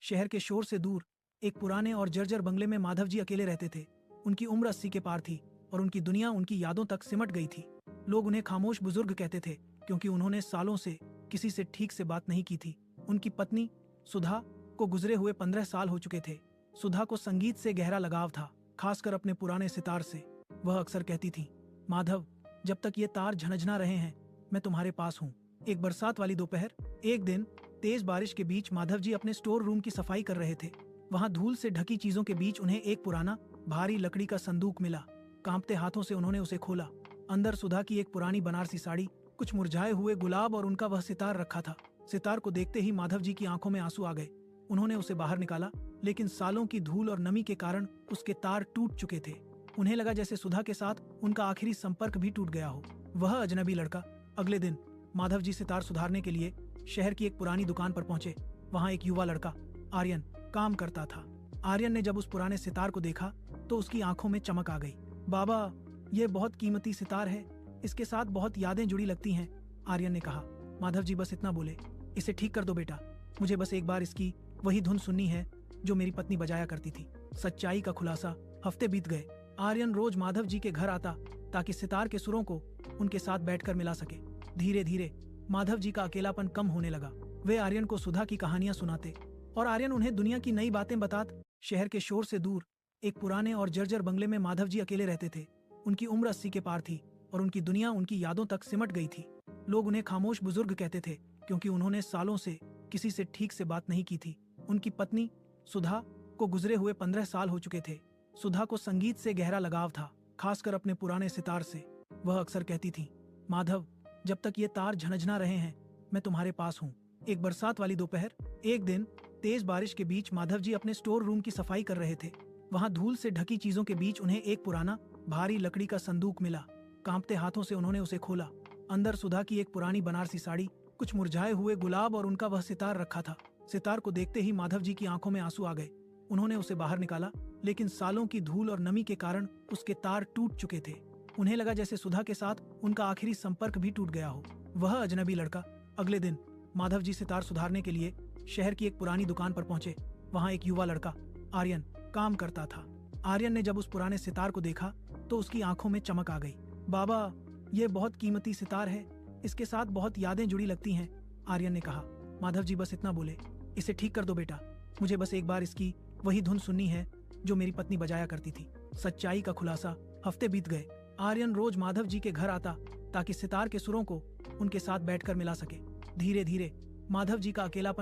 शहर के शोर से दूर एक पुराने और जर्जर बंगले में माधव जी अकेले रहते थे। उनकी उम्र 80 के पार थी और उनकी दुनिया उनकी यादों तक सिमट गई थी। लोग उन्हें खामोश बुजुर्ग कहते थे क्योंकि उन्होंने सालों से किसी से ठीक से बात नहीं की थी। उनकी पत्नी सुधा को गुजरे हुए 15 साल हो चुके थे। सुधा को संगीत से गहरा लगाव था, खासकर अपने पुराने सितार से। वह अक्सर कहती थी, माधव, जब तक ये तार झनझना रहे हैं मैं तुम्हारे पास हूँ। एक बरसात वाली दोपहर एक दिन तेज बारिश के बीच माधव जी अपने स्टोर रूम की सफाई कर रहे थे। वहां धूल से ढकी चीजों के बीच उन्हें एक पुराना भारी लकड़ी का संदूक मिला। कांपते हाथों से उन्होंने उसे खोला। अंदर सुधा की एक पुरानी बनारसी साड़ी, कुछ मुरझाए हुए गुलाब और उनका वह सितार रखा था। सितार को देखते ही माधव जी की आंखों में आंसू आ गए। उन्होंने उसे बाहर निकाला, लेकिन सालों की धूल और नमी के कारण उसके तार टूट चुके थे। उन्हें लगा जैसे सुधा के साथ उनका आखिरी संपर्क भी टूट गया हो। वह अजनबी लड़का। अगले दिन माधव जी सितार सुधारने के लिए शहर की एक पुरानी दुकान पर पहुंचे। वहां एक युवा लड़का आर्यन काम करता था। आर्यन ने जब उस पुराने सितार को देखा तो उसकी आंखों में चमक आ गई। बाबा, ये बहुत कीमती सितार है, इसके साथ बहुत यादें जुड़ी लगती हैं, आर्यन ने कहा। माधव जी बस इतना बोले, इसे ठीक कर दो बेटा, मुझे बस एक बार इसकी वही धुन सुननी है जो मेरी पत्नी बजाया करती थी। सच्चाई का खुलासा। हफ्ते बीत गए। आर्यन रोज माधव जी के घर आता ताकि सितार के सुरों को उनके साथ बैठकर मिला सके। धीरे धीरे माधव जी का अकेलापन कम होने लगा। वे आर्यन को सुधा की कहानियां सुनाते और आर्यन उन्हें दुनिया की नई बातें बताते। शहर के शोर से दूर एक पुराने और जर्जर बंगले में माधव जी अकेले रहते थे। उनकी उम्र 80 के पार थी और उनकी दुनिया उनकी यादों तक सिमट गई थी। लोग उन्हें खामोश बुजुर्ग कहते थे क्योंकि उन्होंने सालों से किसी से ठीक से बात नहीं की थी। उनकी पत्नी सुधा को गुजरे हुए 15 साल हो चुके थे। सुधा को संगीत से गहरा लगाव था, खासकर अपने पुराने सितार से। वह अक्सर कहती थी, माधव, जब तक ये तार झनझना रहे हैं मैं तुम्हारे पास हूँ। एक बरसात वाली दोपहर एक दिन तेज बारिश के बीच माधव जी अपने स्टोर रूम की सफाई कर रहे थे। वहां धूल से ढकी चीजों के बीच उन्हें एक पुराना भारी लकड़ी का संदूक मिला। कांपते हाथों से उन्होंने उसे खोला। अंदर सुधा की एक पुरानी बनारसी साड़ी, कुछ मुरझाए हुए गुलाब और उनका वह सितार रखा था। सितार को देखते ही माधव जी की आंखों में आंसू आ गए। उन्होंने उसे बाहर निकाला, लेकिन सालों की धूल और नमी के कारण उसके तार टूट चुके थे। उन्हें लगा जैसे सुधा के साथ उनका आखिरी संपर्क भी टूट गया हो। वह अजनबी लड़का। अगले दिन माधव जी सितार सुधारने के लिए शहर की एक पुरानी दुकान पर पहुंचे। वहां एक युवा लड़का आर्यन काम करता था। आर्यन ने जब उस पुराने सितार को देखा तो उसकी आंखों में चमक आ गई। बाबा, ये बहुत कीमती सितार है, इसके साथ बहुत यादें जुड़ी लगती हैं, आर्यन ने कहा। माधव जी बस इतना बोले, इसे ठीक कर दो बेटा, मुझे बस एक बार इसकी वही धुन सुननी है जो मेरी पत्नी बजाया करती थी। सच्चाई का खुलासा। हफ्ते बीत गए। आर्यन रोज माधव जी के घर आता ताकि सितार के सुरों को उनके साथ बैठकर मिला सके। धीरे धीरे माधव जी का अकेलापन